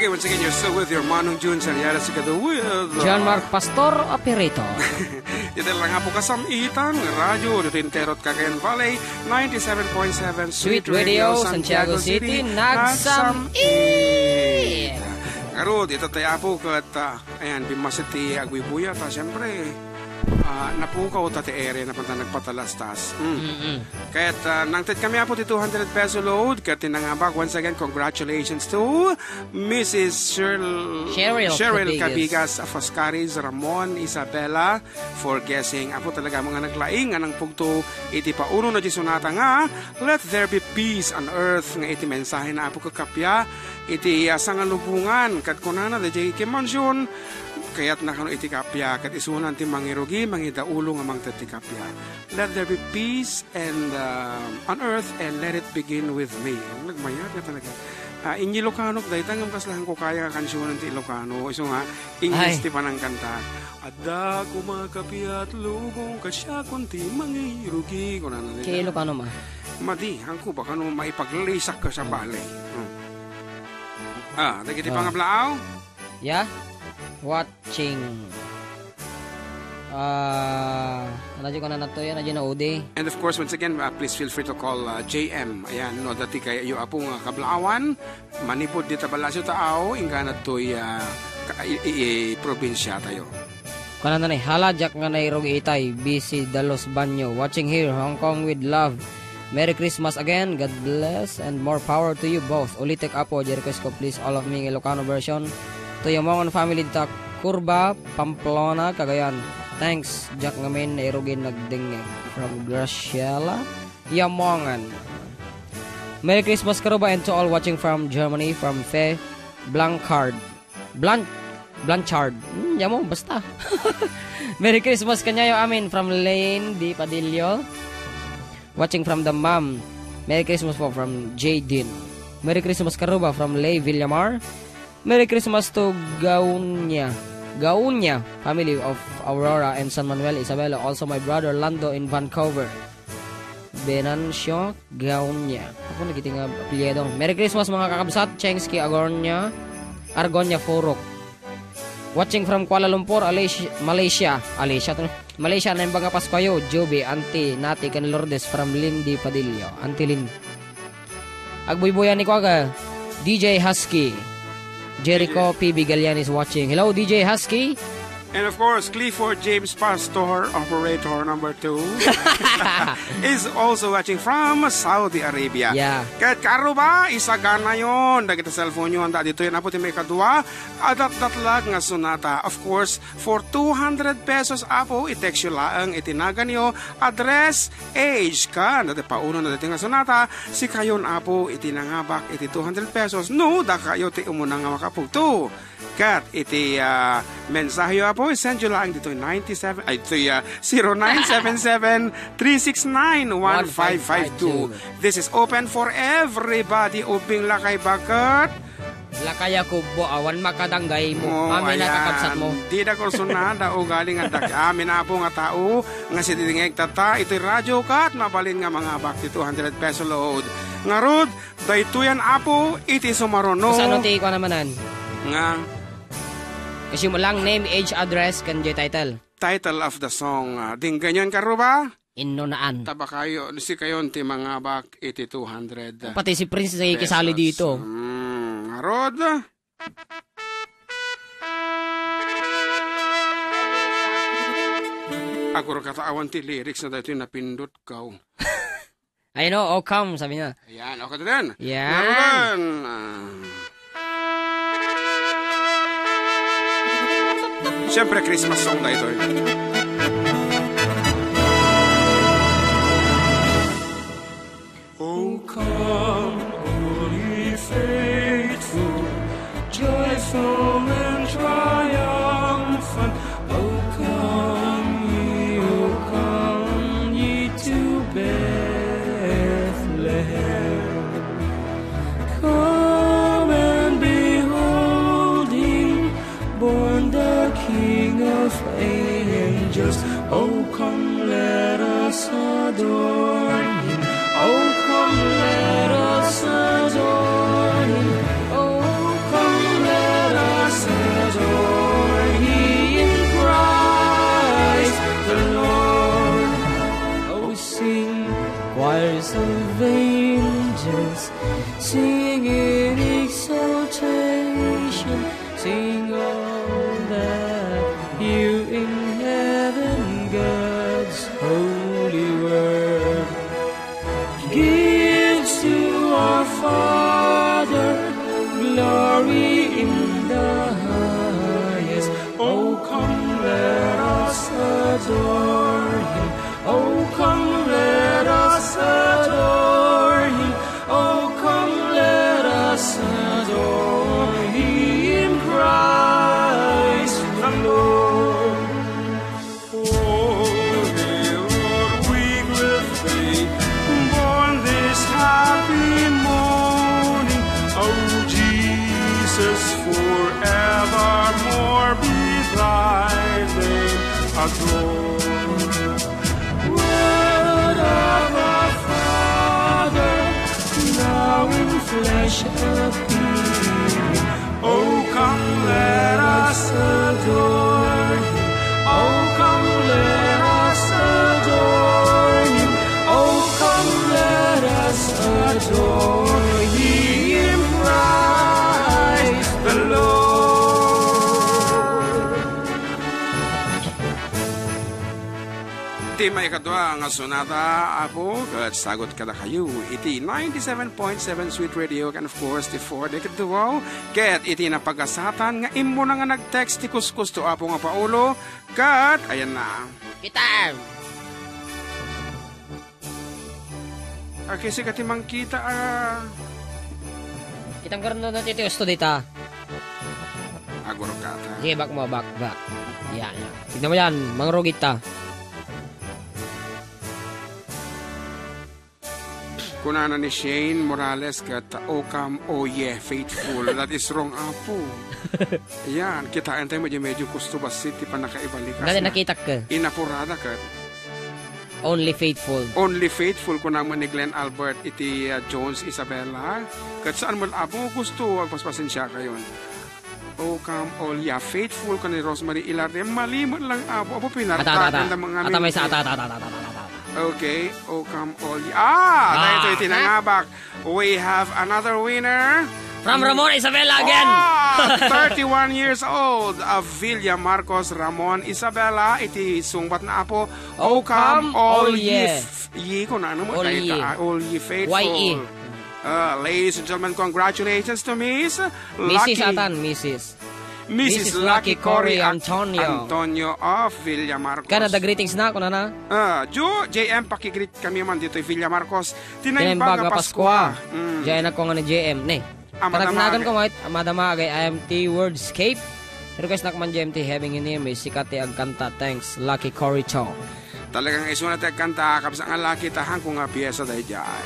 Okay, once again, you're still with your Manong June Sariara Sigado with John Mark Pastor Operator. Dito lang nga po kasamitan, radyo, dito in Terot, Cagayan Valley, 97.7 Sweet Radio, Santiago City, Nagsamit. Karo, dito tayo po kat, ayan, bimasiti agwibuya, ta, siyempre, napukaw ta ti ere na panta nagpatalastas. Kaya't nangtid kami po ti 200 peso load. Kaya't tinangabak once again, congratulations to Mrs. Cheryl Cabigas Foscaris, Ramon, Isabella for guessing. Apo talaga mga naglaing anang pugto iti pauno na jisunata nga let there be peace on earth nga iti mensahe na apo kakapya iti sangalubungan kat kunana da jay kimansyon kaya't nakano iti kapya kat isunan ti mangirugi mangidaulo nga mangtati kapya. Let there be peace and on earth and let it begin with me. Nagmayat nga talaga. Inyi Ilocano dahil tanggam kaslahan ko kaya kansyonan ti Ilocano. Iso nga English ti panang kanta. Adda kumakapya at lugong kasya kunti mangirugi. Kaya Ilocano ma? Madi, hangko ba kano maipaglisak ka sa balay. Dagiti pangablaaw? Yeah. Watching. Anadyo ko na nato yan, anadyo na udi. And of course, once again, please feel free to call JM. Ayan, no, dati kayo yung apong kablaawan. Manipod dita balasyo tao, ingga na to'y probinsya tayo. Kana na halajak nga na irog itay, busy Dalos Banyo. Watching here, Hong Kong with love. Merry Christmas again, God bless, and more power to you both. Ulitek apo, request ko please, all of me Ilocano version. To Yamongan family ta KARRUBA, Pamplona, Cagayan. Thanks, Jack ngamin na irugin nagding from Graciela, Yamongan. Merry Christmas KARRUBA and to all watching from Germany, from Fe Blanchard. Yamo, basta. Merry Christmas kanyayo amin from Lane Di Padillo. Watching from the mom. Merry Christmas po from Jaden. Merry Christmas KARRUBA from Lay Villamar. Merry Christmas to Gaunya family of Aurora and San Manuel Isabela. Also my brother Lando in Vancouver. Benancio Gaunya. Ako nagiting apelyido. Merry Christmas mga kakabsat. Chengski Argonya Forok. Watching from Kuala Lumpur, Malaysia na yung mga Paskoyo. Joby, Auntie, Nati, kan Lourdes from Lindy Padillo. Auntie Lin. Agbuybuyan ni ko aga. DJ Husky. Jericho P.B. Galian is watching. Hello, DJ Husky. And of course, Clifford James Pastor, operator number 2, is also watching from Saudi Arabia. Yeah. Kahit KARRUBA, isagana yun. Dagita cellphone yun. Dito yun, apo may kadua. Adat-datlag nga sunata. Of course, for 200 pesos, apo, i-text yun lang. Itinagan nyo. Address, age ka. Dati pauno na dati nga sunata. Si kayon, apo, itinangabak. Iti 200 pesos. No, da kayo, ti umunang nga makapugto. Kat, iti mensahe yo apo, send yo lang dito 0977-369-1552. This is open for everybody. Uping lakay bakat. Lakay ako bo, awan makadanggay mo. Amin na kakabsat mo. Di da kursunada o galing at amin na po nga tao. Nga si Didingeg tata, ito'y radyo kat. Mabalin nga mga bakti 200 peso load. Nga rod, dahito yan apo, iti sumarono. Kasano ti ko namanan? Nga. Kasi mo lang name, age, address, kanjo title. Title of the song. Ding ganyan KARRUBA? Innonaan. Taba kayo, si kayon ti mga bak 200. Pati si Prince ay kisali dito. Rod. Ako rin kataawan ti lyrics na dito yung napindot ka. I know, oh come, sabi niya. Ayan, okay din. Yan. Siyempre, Christmas song na ito. Oh, come, holy faithful, joyful and triumphant. Oh, come ye to Bethlehem. Come and behold him, born the King of angels. Oh, come, let us adore him. Oh, come, let us adore him. Oh, come, let adore Him. Oh, come, let us adore Him. Oh, come, let us adore Him, Christ the Lord. Oh, hail, Lord, weak with faith, born this happy morning. Oh, Jesus, forevermore be Thy name adored. Word of our Father, now in flesh appearing. Oh, come, let us adore Him. Oh, come, let us adore Him. Oh, come, let us adore Him, Christ the Lord. Iti may kadwa nga sonata apo kat sagot kada kayo iti 97.7 Sweet Radio and of course the 4 decade duwaw ket iti napagasatan nga imo na nga nag-text ti kuskus to apo nga Paulo kat ayan na Kita! kasi katimang kita Kitang karoon na natin ito dita. aguro kata Sige, back mo, back. Yan. Tignan mo yan, mangrugit ta. kunana ni Shane Morales kat oh come oh yeah faithful that is wrong apo yan kita antay mo medyo gusto ba city pa nakaibalikas Dali nakita ka. inapurada kat Only faithful. Only faithful ko naman ni Glenn Albert iti Jones Isabella. Kat saan mo apo gusto agpaspasin siya kayon. Oh come all yeah faithful ko ni Rosemary Ilaria malimot lang apo pinartagan ng mga Ata may sa ata. Okay, oh come all yeah. Ito itinangabak. We have another winner. From Ramon Isabella again. 31 years old of Villa Marcos Ramon Isabella iti sungbat na apo. Oh come all ye ko na ano mo all ye faithful. Y-E. Ladies and gentlemen, congratulations to Mrs. Lucky Cory Antonio of Villa Marcos. Canada greetings na ako na. JM pakigreet kami man dito Villa Marcos. Tinaybaga Paskwa. Diyan ako nga ni JM ne. Karagnagan ko kahit amadamagay I am T-Wordscape. Request na man JMT having in here may sikate agkanta. Thanks Lucky Cory Cho. Talagang isunat agkanta kapsa nga Lucky tahang ko nga piyesa dahil dyan.